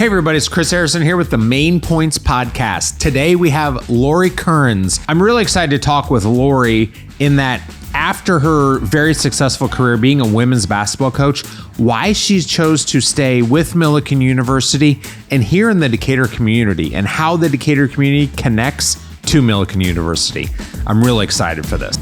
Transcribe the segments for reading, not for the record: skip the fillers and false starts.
Hey everybody, it's Chris Harrison here with the Main Points Podcast. Today we have Lori Kerans. I'm really excited to talk with Lori in that after her very successful career being a women's basketball coach, why she chose to stay with Millikan University and here in the Decatur community and how the Decatur community connects to Millikan University. I'm really excited for this.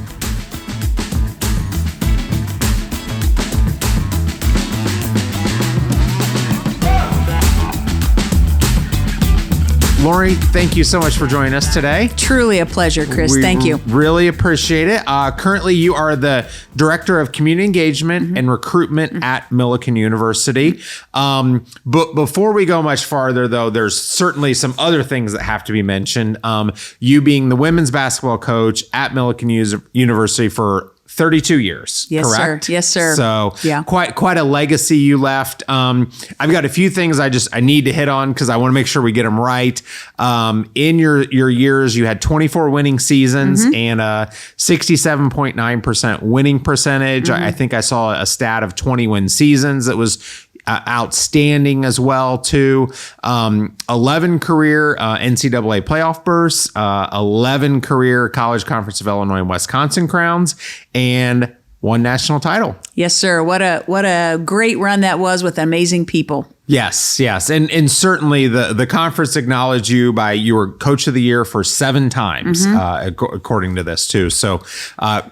Lori, thank you so much for joining us today. Truly a pleasure, Chris. Thank you. Really appreciate it. Currently, you are the Director of Community Engagement and Recruitment at Millikan University. But before we go much farther, though, there's certainly some other things that have to be mentioned. You being the women's basketball coach at Millikan University for 32 years, yes, correct? Sir. Yes, sir. So yeah, quite a legacy you left. I've got a few things I need to hit on because I want to make sure we get them right. In your years, you had 24 winning seasons and a 67.9% winning percentage. I think I saw a stat of 20 win seasons that was outstanding as well too. 11 career NCAA playoff berths, 11 career College Conference of Illinois and Wisconsin crowns, and one national title. Yes, sir. What a great run that was with amazing people. Yes. And certainly the conference acknowledged you were coach of the year for 7 times, according to this too. So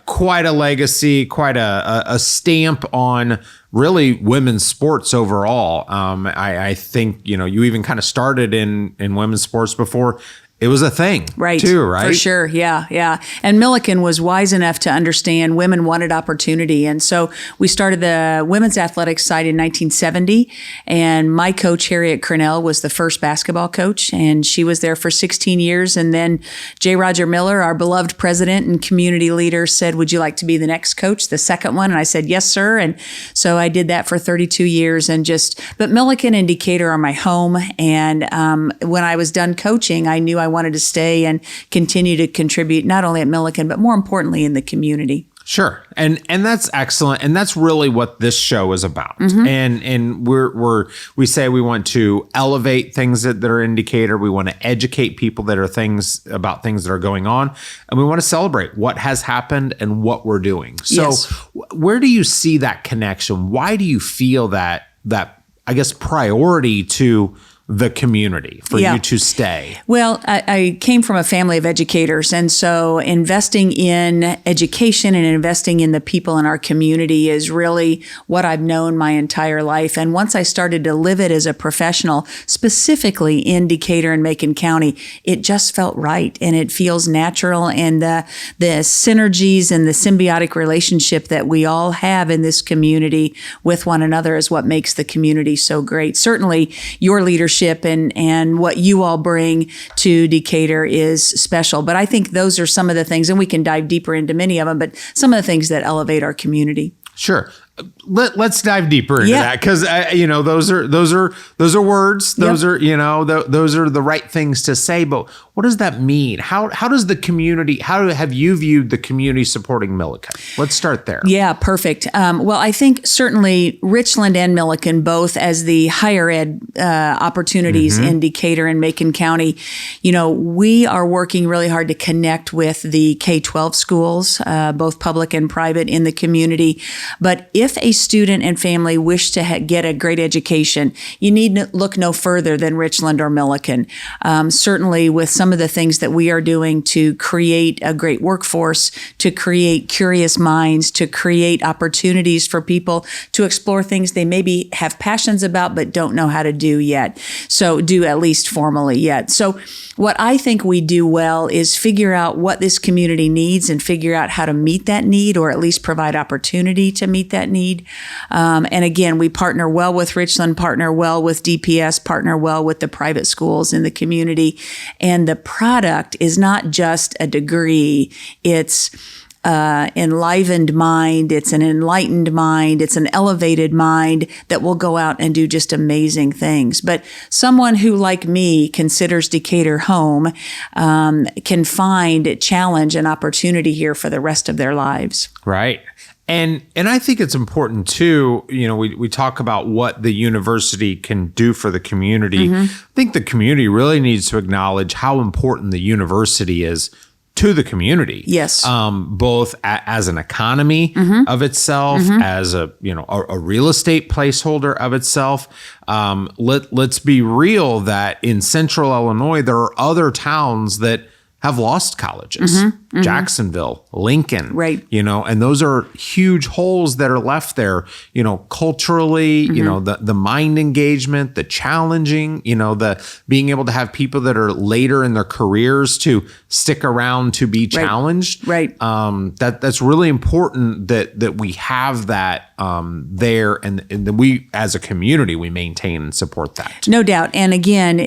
quite a legacy, quite a stamp on really women's sports overall. I think, you even kind of started in women's sports before it was a thing, right? Too, right? For sure, yeah. And Millikan was wise enough to understand women wanted opportunity, and so we started the women's athletics side in 1970. And my coach Harriet Cornell was the first basketball coach, and she was there for 16 years. And then J. Roger Miller, our beloved president and community leader, said, "Would you like to be the next coach, the second one?" And I said, "Yes, sir." And so I did that for 32 years, but Millikan and Decatur are my home. And when I was done coaching, I knew I wanted to stay and continue to contribute not only at Millikan, but more importantly in the community. Sure. And that's excellent. And that's really what this show is about. And we say we want to elevate things that are in Decatur. We want to educate people about things that are going on. And we want to celebrate what has happened and what we're doing. So where do you see that connection? Why do you feel that I guess priority to the community for you to stay? Well, I came from a family of educators, and so investing in education and investing in the people in our community is really what I've known my entire life. And once I started to live it as a professional, specifically in Decatur and Macon County, it just felt right and it feels natural. And the synergies and the symbiotic relationship that we all have in this community with one another is what makes the community so great. Certainly, your leadership and what you all bring to Decatur is special. But I think those are some of the things, and we can dive deeper into many of them, but some of the things that elevate our community. Sure. Let's dive deeper into that because those are words. Those are those are the right things to say. But what does that mean? How does the community? How have you viewed the community supporting Millikan? Let's start there. Yeah, perfect. Well, I think certainly Richland and Millikan, both as the higher ed opportunities in Decatur and Macon County, we are working really hard to connect with the K-12 schools, both public and private, in the community. But if a student and family wish to get a great education, you need to look no further than Richland or Millikan. Certainly with some of the things that we are doing to create a great workforce, to create curious minds, to create opportunities for people to explore things they maybe have passions about but don't know how to do yet. So do at least formally yet. So what I think we do well is figure out what this community needs and figure out how to meet that need, or at least provide opportunity to meet that need. And again, we partner well with Richland, partner well with DPS, partner well with the private schools in the community. And the product is not just a degree. It's enlivened mind. It's an enlightened mind. It's an elevated mind that will go out and do just amazing things. But someone who, like me, considers Decatur home can find challenge and opportunity here for the rest of their lives. Right. And I think it's important too, we talk about what the university can do for the community. I think the community really needs to acknowledge how important the university is to the community. Yes. Both as an economy of itself, as a real estate placeholder of itself. Let's be real that in central Illinois, there are other towns that have lost colleges. Jacksonville, Lincoln, right. And those are huge holes that are left there, culturally, the mind engagement, the challenging, the being able to have people that are later in their careers to stick around to be challenged. Right. That's really important that we have that there and that we as a community, we maintain and support that. No doubt. And again,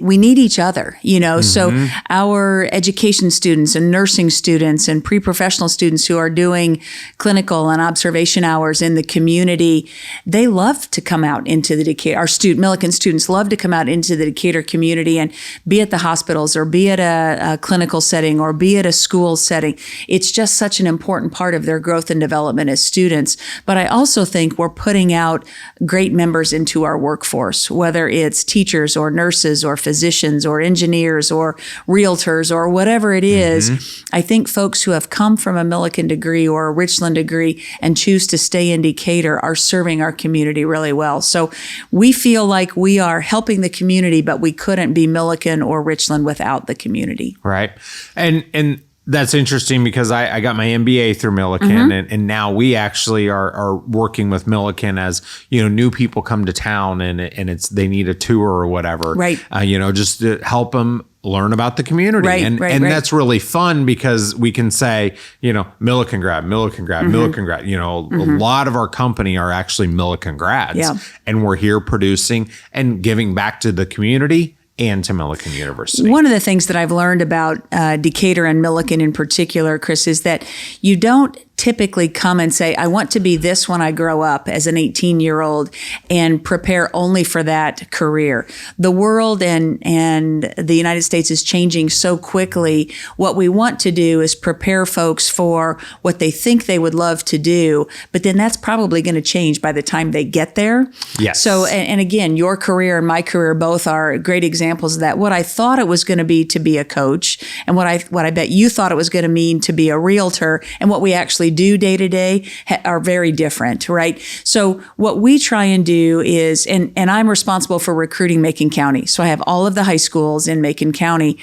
we need each other, so our education students and nursing students and pre-professional students who are doing clinical and observation hours in the community, they love to come out into the Decatur. Our Millikan students love to come out into the Decatur community and be at the hospitals or be at a clinical setting or be at a school setting. It's just such an important part of their growth and development as students. But I also think we're putting out great members into our workforce, whether it's teachers or nurses or physicians or engineers or realtors or whatever it is. I think folks who have come from a Millikan degree or a Richland degree and choose to stay in Decatur are serving our community really well. So we feel like we are helping the community, but we couldn't be Millikan or Richland without the community. Right. And that's interesting because I got my MBA through Millikan, and now we actually are working with Millikan as new people come to town and they need a tour or whatever, right? Just to help them learn about the community, and that's really fun because we can say Millikan grad, Millikan grad, Millikan grad. A lot of our company are actually Millikan grads, and we're here producing and giving back to the community and to Millikan University. One of the things that I've learned about Decatur and Millikan in particular, Chris, is that you don't typically come and say, I want to be this when I grow up as an 18-year-old and prepare only for that career. The world and the United States is changing so quickly. What we want to do is prepare folks for what they think they would love to do, but then that's probably going to change by the time they get there. Yes. So, and again, your career and my career both are great examples of that. What I thought it was going to be to be a coach and what I bet you thought it was going to mean to be a realtor and what we actually do day to day are very different, right? So what we try and do is, and I'm responsible for recruiting Macon County. So I have all of the high schools in Macon County.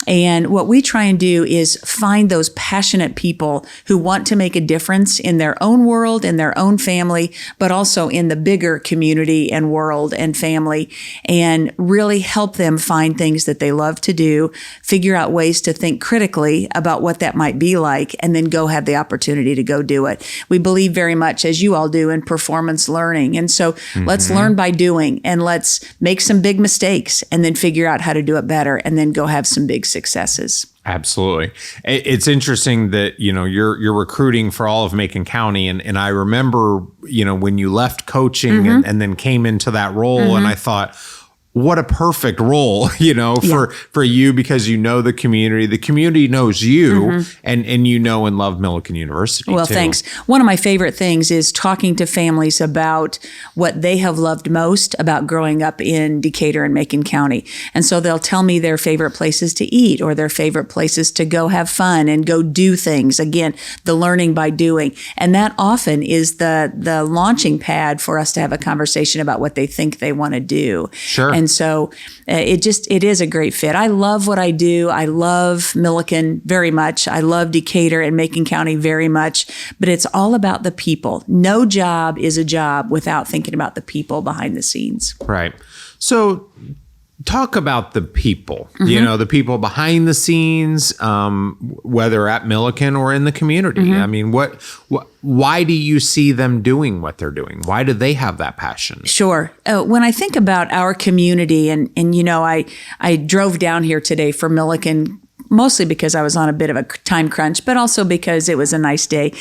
And what we try and do is find those passionate people who want to make a difference in their own world, in their own family, but also in the bigger community and world and family, and really help them find things that they love to do, figure out ways to think critically about what that might be like, and then go have the opportunity to go do it. We believe very much, as you all do, in performance learning. And so let's learn by doing, and let's make some big mistakes and then figure out how to do it better and then go have some big successes. Absolutely. It's interesting that, you're recruiting for all of Macon County. And I remember, when you left coaching and then came into that role, and I thought, what a perfect role, for you, because the community knows you, and and love Millikan University. Well, too. Thanks. One of my favorite things is talking to families about what they have loved most about growing up in Decatur and Macon County. And so they'll tell me their favorite places to eat or their favorite places to go have fun and go do things. Again, the learning by doing. And that often is the launching pad for us to have a conversation about what they think they want to do. Sure. And so it is a great fit. I love what I do. I love Millikan very much. I love Decatur and Macon County very much, but it's all about the people. No job is a job without thinking about the people behind the scenes. Right. So talk about the people, the people behind the scenes, whether at Millikan or in the community. I mean, why do you see them doing what they're doing? Why do they have that passion? Sure. When I think about our community and I drove down here today for Millikan, mostly because I was on a bit of a time crunch, but also because it was a nice day.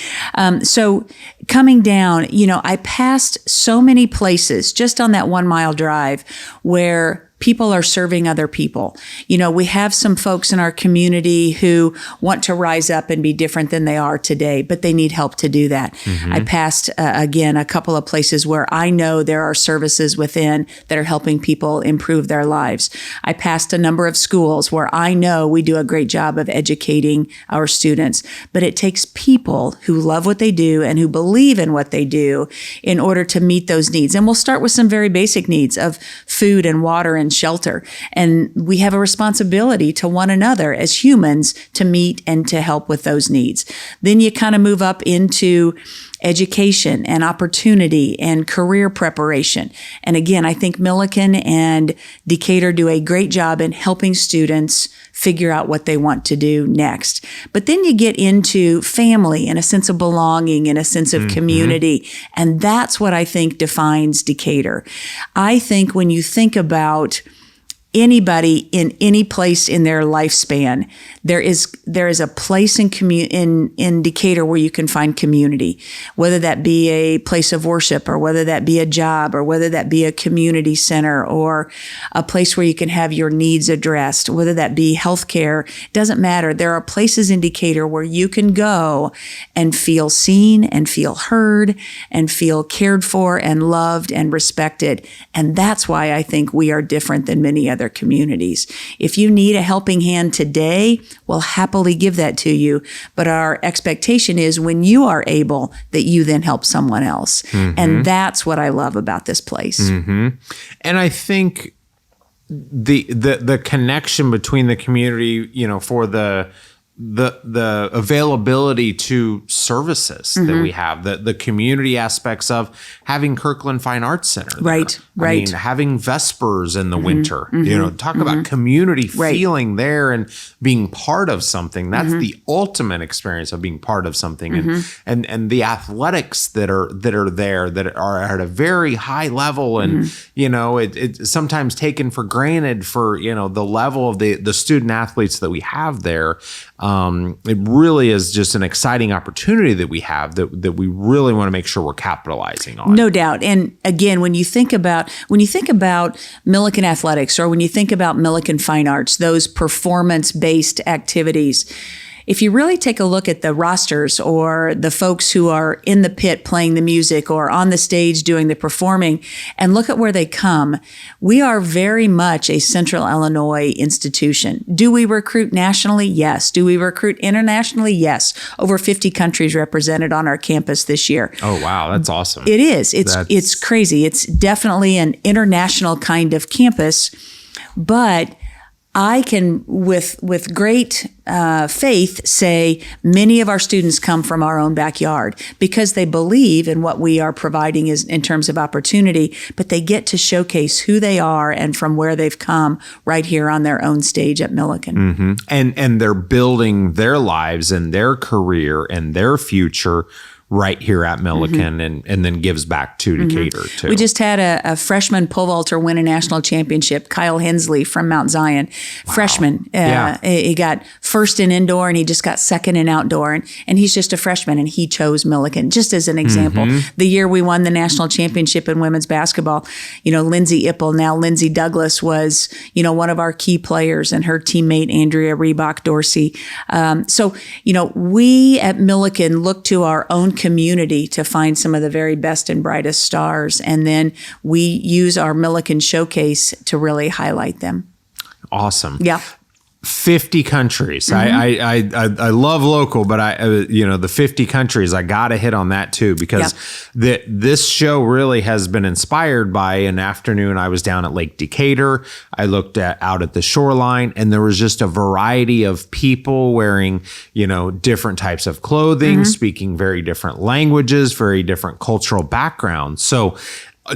So coming down, I passed so many places just on that 1 mile drive where people are serving other people. You know, we have some folks in our community who want to rise up and be different than they are today, but they need help to do that. I passed, again, a couple of places where I know there are services within that are helping people improve their lives. I passed a number of schools where I know we do a great job of educating our students, but it takes people who love what they do and who believe in what they do in order to meet those needs. And we'll start with some very basic needs of food and water and shelter. And we have a responsibility to one another as humans to meet and to help with those needs. Then you kind of move up into education and opportunity and career preparation. And again, I think Milliken and Decatur do a great job in helping students figure out what they want to do next. But then you get into family and a sense of belonging and a sense of community. And that's what I think defines Decatur. I think when you think about anybody in any place in their lifespan, there is a place in Decatur where you can find community, whether that be a place of worship or whether that be a job or whether that be a community center or a place where you can have your needs addressed, whether that be healthcare. Doesn't matter. There are places in Decatur where you can go and feel seen and feel heard and feel cared for and loved and respected. And that's why I think we are different than many other communities. If you need a helping hand today, we'll happily give that to you. But our expectation is when you are able, that you then help someone else. And that's what I love about this place. And I think the connection between the community, you know, for the availability to services that we have, the community aspects of having Kirkland Fine Arts Center there. Right. I mean, having Vespers in the winter, you know, talk about community feeling there and being part of something. That's the ultimate experience of being part of something. And the athletics that are there that are at a very high level and, you know, it's sometimes taken for granted for, you know, the level of the student athletes that we have there. It really is just an exciting opportunity that we have that we really want to make sure we're capitalizing on. No doubt. And again, when you think about Milliken athletics or when you think about Milliken Fine Arts, those performance-based activities, if you really take a look at the rosters or the folks who are in the pit playing the music or on the stage doing the performing and look at where they come, we are very much a Central Illinois institution. Do we recruit nationally? Yes. Do we recruit internationally? Yes. Over 50 countries represented on our campus this year. Oh, wow. That's awesome. It is. It's crazy. It's definitely an international kind of campus, but I can, with great faith, say many of our students come from our own backyard because they believe in what we are providing is in terms of opportunity, but they get to showcase who they are and from where they've come right here on their own stage at Milliken. And they're building their lives and their career and their future right here at Milliken and then gives back to Decatur too. We just had a freshman pole vaulter win a national championship, Kyle Hensley from Mount Zion. Wow. Freshman. He got first in indoor and he just got second in outdoor. And he's just a freshman and he chose Milliken, just as an example. The year we won the national championship in women's basketball, you know, Lindsay Ippel, now Lindsay Douglas, was, you know, one of our key players, and her teammate, Andrea Reebok Dorsey. So, you know, we at Milliken look to our own community to find some of the very best and brightest stars. And then we use our Milliken Showcase to really highlight them. Awesome. Yeah. 50 countries. I love local, but the 50 countries, I got to hit on that too, because this show really has been inspired by an afternoon I was down at Lake Decatur. I looked out at the shoreline, and there was just a variety of people wearing, you know, different types of clothing, speaking very different languages, very different cultural backgrounds. So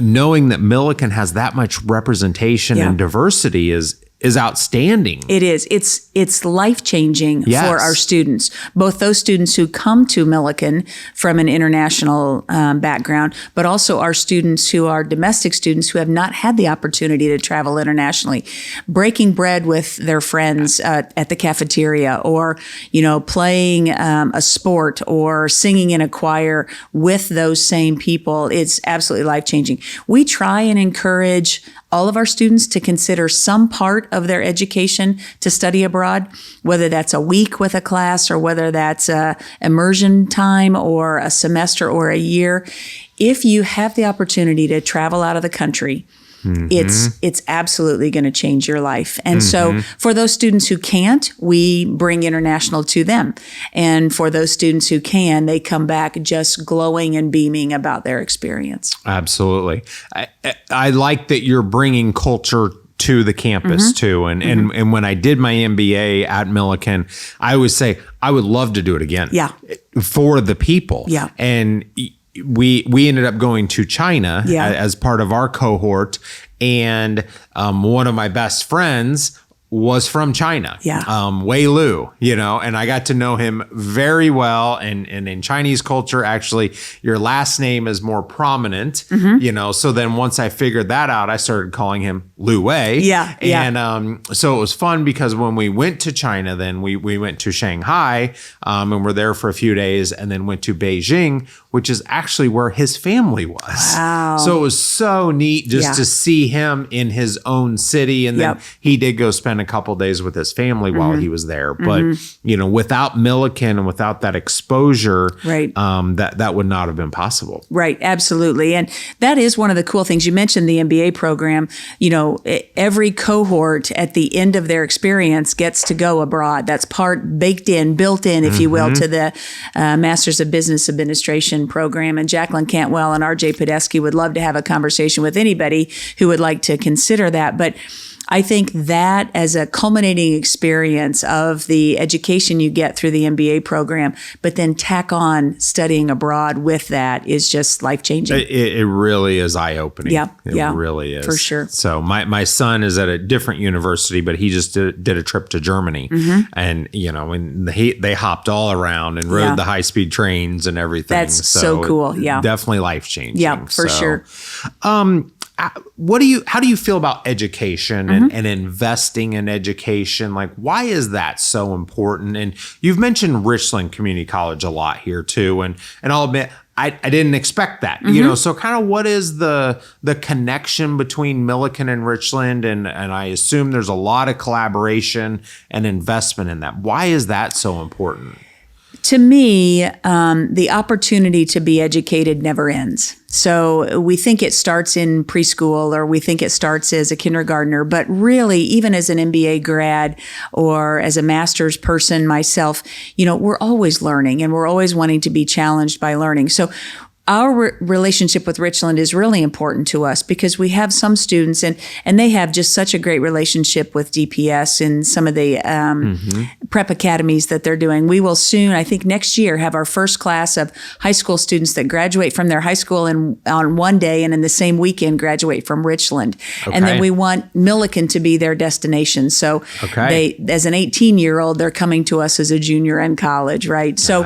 knowing that Milliken has that much representation and diversity is outstanding. It is. It's life-changing for our students, both those students who come to Milliken from an international background, but also our students who are domestic students who have not had the opportunity to travel internationally, breaking bread with their friends at the cafeteria, or, you know, playing a sport or singing in a choir with those same people. It's absolutely life-changing. We try and encourage all of our students to consider some part of their education to study abroad, whether that's a week with a class or whether that's a immersion time or a semester or a year. If you have the opportunity to travel out of the country, it's absolutely going to change your life. And so for those students who can't, we bring international to them. And for those students who can, they come back just glowing and beaming about their experience. Absolutely. I like that you're bringing culture to the campus too. And when I did my MBA at Millikan, I always say, I would love to do it again. Yeah. For the people. Yeah. And we ended up going to China as part of our cohort, and one of my best friends was from China. Wei Lu, and I got to know him very well. And in Chinese culture, actually, your last name is more prominent, so then once I figured that out, I started calling him Lu Wei. And so it was fun because when we went to China, then we went to Shanghai and were there for a few days, and then went to Beijing, which is actually where his family was. Wow. So it was so neat just to see him in his own city. And then he did go spend a couple days with his family while he was there. But, without Millikan and without that exposure, that would not have been possible. Right. Absolutely. And that is one of the cool things. You mentioned the MBA program. Every cohort at the end of their experience gets to go abroad. That's built in, if you will, to the Masters of Business Administration program. And Jacqueline Cantwell and RJ Podesky would love to have a conversation with anybody who would like to consider that. But I think that as a culminating experience of the education you get through the MBA program, but then tack on studying abroad with that is just life-changing. It really is eye-opening. It really is. For sure. So my son is at a different university, but he just did a trip to Germany. And, and they hopped all around and rode the high-speed trains and everything. That's so cool. Yeah. Definitely life-changing. Yeah, for sure. How do you feel about education and investing in education? Like, why is that so important? And you've mentioned Richland Community College a lot here too. And I'll admit, I didn't expect that, so kind of what is the connection between Millikan and Richland? And I assume there's a lot of collaboration and investment in that. Why is that so important? To me, the opportunity to be educated never ends. So we think it starts in preschool, or we think it starts as a kindergartner, but really, even as an MBA grad or as a master's person myself, we're always learning and we're always wanting to be challenged by learning. So our relationship with Richland is really important to us because we have some students and they have just such a great relationship with DPS and some of the prep academies that they're doing. We will soon, I think next year, have our first class of high school students that graduate from their high school on one day and in the same weekend graduate from Richland. Okay. And then we want Millikan to be their destination. So they, as an 18-year-old, they're coming to us as a junior in college, right? So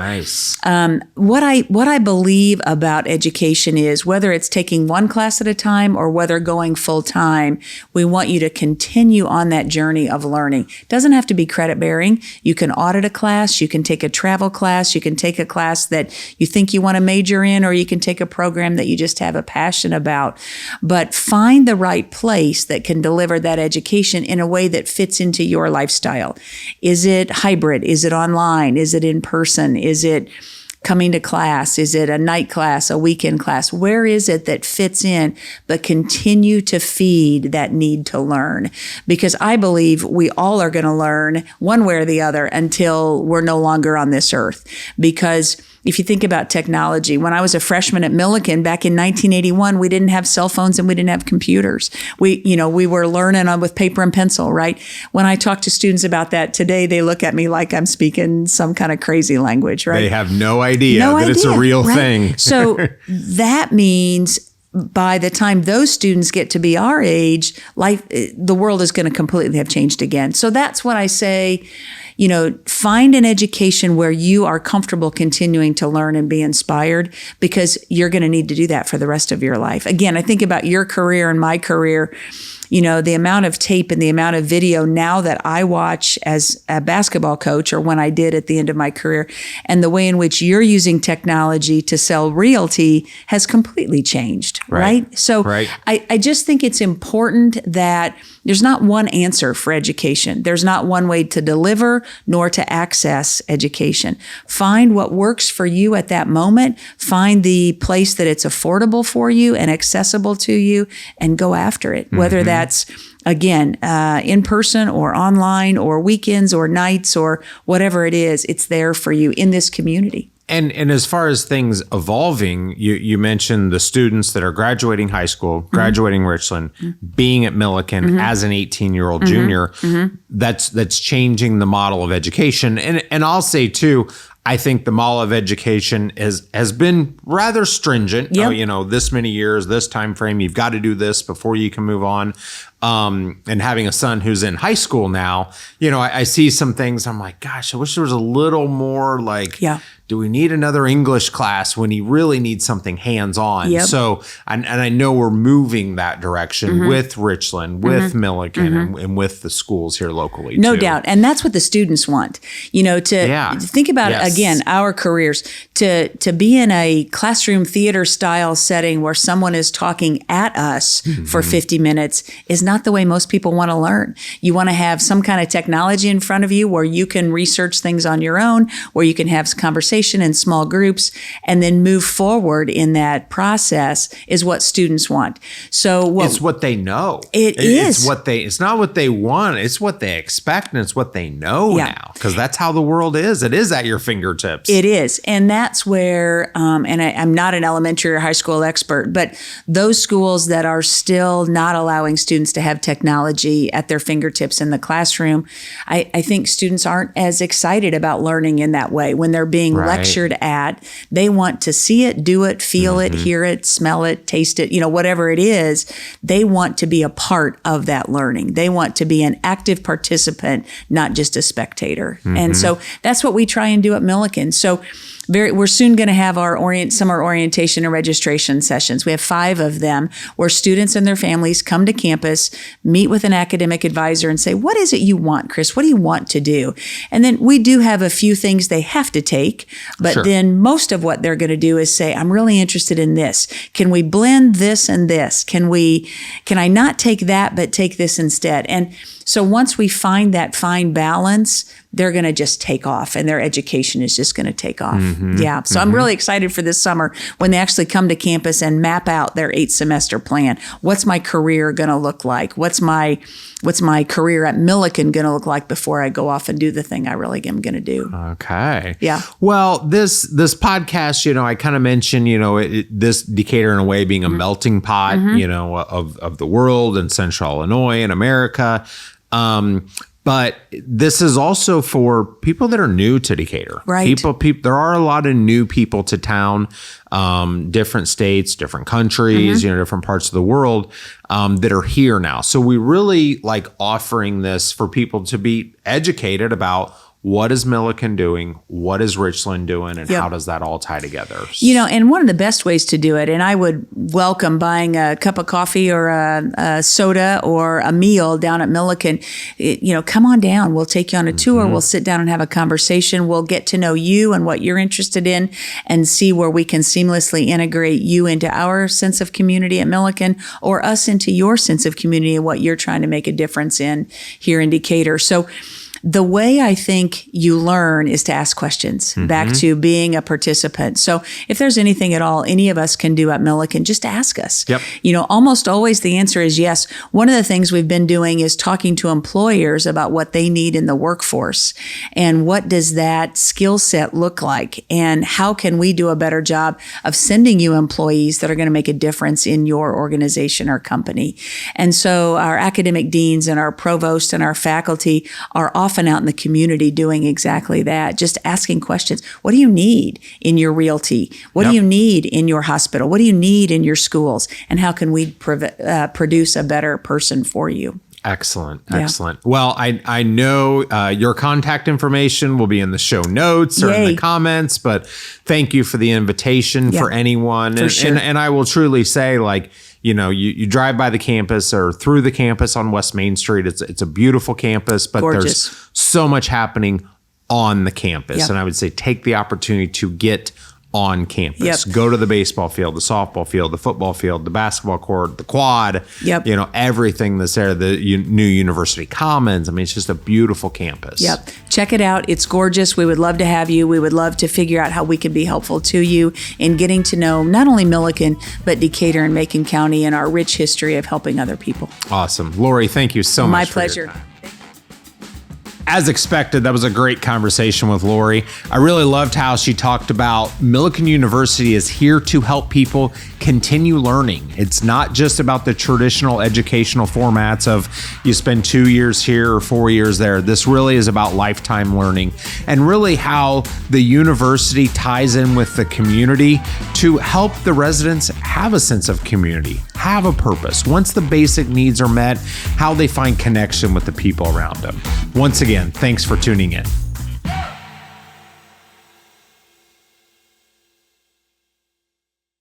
what I believe about education is whether it's taking one class at a time or whether going full time, we want you to continue on that journey of learning. It doesn't have to be credit bearing. You can audit a class, you can take a travel class, you can take a class that you think you want to major in, or you can take a program that you just have a passion about. But find the right place that can deliver that education in a way that fits into your lifestyle. Is it hybrid? Is it online? Is it in person? Is it coming to class? Is it a night class, a weekend class? Where is it that fits in, but continue to feed that need to learn? Because I believe we all are going to learn one way or the other until we're no longer on this earth. Because if you think about technology, when I was a freshman at Millikan back in 1981, we didn't have cell phones and we didn't have computers. We were learning with paper and pencil, right? When I talk to students about that today, they look at me like I'm speaking some kind of crazy language, right? They have no idea that it's a real thing. So that means by the time those students get to be our age, the world is going to completely have changed again. So that's what I say. Find an education where you are comfortable continuing to learn and be inspired, because you're going to need to do that for the rest of your life. Again, I think about your career and my career. the amount of tape and the amount of video now that I watch as a basketball coach, or when I did at the end of my career, and the way in which you're using technology to sell realty has completely changed, right? So I just think it's important that there's not one answer for education. There's not one way to deliver nor to access education. Find what works for you at that moment. Find the place that it's affordable for you and accessible to you, and go after it. Whether that's, again, in person or online or weekends or nights or whatever it is, it's there for you in this community. And as far as things evolving, you mentioned the students that are graduating high school, graduating Richland, being at Millikin as an 18-year-old junior. That's changing the model of education. And I'll say too, I think the model of education has been rather stringent. This many years, this time frame, you've got to do this before you can move on. And having a son who's in high school now, I see some things. I'm like, gosh, I wish there was a little more like, do we need another English class when he really needs something hands-on? So, and I know we're moving that direction with Richland, with Millikin, and with the schools here locally. No doubt. And that's what the students want, to think about, again, our careers, to be in a classroom theater style setting where someone is talking at us for 50 minutes is not the way most people want to learn. You want to have some kind of technology in front of you where you can research things on your own, where you can have conversation in small groups, and then move forward in that process is what students want. So it's what they know. It's not what they want. It's what they expect, and it's what they know now, because that's how the world is. It is at your fingertips. It is. And that's where, and I'm not an elementary or high school expert, but those schools that are still not allowing students to have technology at their fingertips in the classroom, I think students aren't as excited about learning in that way when they're being lectured at. They want to see it, do it, feel it, hear it, smell it, taste it, whatever it is. They want to be a part of that learning. They want to be an active participant, not just a spectator. And so that's what we try and do at Millikin. So we're soon going to have our summer orientation and registration sessions. We have 5 of them where students and their families come to campus, meet with an academic advisor and say, what is it you want, Chris? What do you want to do? And then we do have a few things they have to take, but then most of what they're going to do is say, I'm really interested in this. Can we blend this and this? Can I not take that, but take this instead? And so once we find that fine balance, they're going to just take off, and their education is just going to take off. So I'm really excited for this summer when they actually come to campus and map out their 8-semester plan. What's my career going to look like? What's my career at Millikin going to look like before I go off and do the thing I really am going to do? Okay. Yeah. Well, this podcast, I kind of mentioned, this Decatur in a way being a melting pot, of the world and Central Illinois and America. But this is also for people that are new to Decatur. Right. There are a lot of new people to town, different states, different countries, different parts of the world that are here now. So we really like offering this for people to be educated about what is Millikin doing, what is Richland doing, and how does that all tie together? And one of the best ways to do it, and I would welcome buying a cup of coffee or a soda or a meal down at Millikin. Come on down. We'll take you on a tour. We'll sit down and have a conversation. We'll get to know you and what you're interested in and see where we can seamlessly integrate you into our sense of community at Millikin, or us into your sense of community and what you're trying to make a difference in here in Decatur. So the way I think you learn is to ask questions, back to being a participant. So if there's anything at all any of us can do at Millikin, just ask us. Almost always the answer is yes. One of the things we've been doing is talking to employers about what they need in the workforce and what does that skill set look like, and how can we do a better job of sending you employees that are going to make a difference in your organization or company. And so our academic deans and our provost and our faculty are often out in the community doing exactly that, just asking questions. What do you need in your realty? What do you need in your hospital? What do you need in your schools? And how can we produce a better person for you? Excellent. Well, I know your contact information will be in the show notes or in the comments, but thank you for the invitation for anyone. And I will truly say, you drive by the campus or through the campus on West Main Street. It's a beautiful campus, but Gorgeous. There's so much happening on the campus. Yep. And I would say take the opportunity to get on campus. Yep. Go to the baseball field, the softball field, the football field, the basketball court, the quad, Yep. Everything that's there, the new University Commons. I mean, it's just a beautiful campus. Yep. Check it out. It's gorgeous. We would love to have you. We would love to figure out how we can be helpful to you in getting to know not only Milliken, but Decatur and Macon County and our rich history of helping other people. Awesome. Lori, thank you so much. My for your pleasure. time. As expected, that was a great conversation with Lori. I really loved how she talked about Milliken University is here to help people continue learning. It's not just about the traditional educational formats of you spend 2 years here or 4 years there. This really is about lifetime learning and really how the university ties in with the community to help the residents have a sense of community, have a purpose. Once the basic needs are met, how they find connection with the people around them. Once again, thanks for tuning in.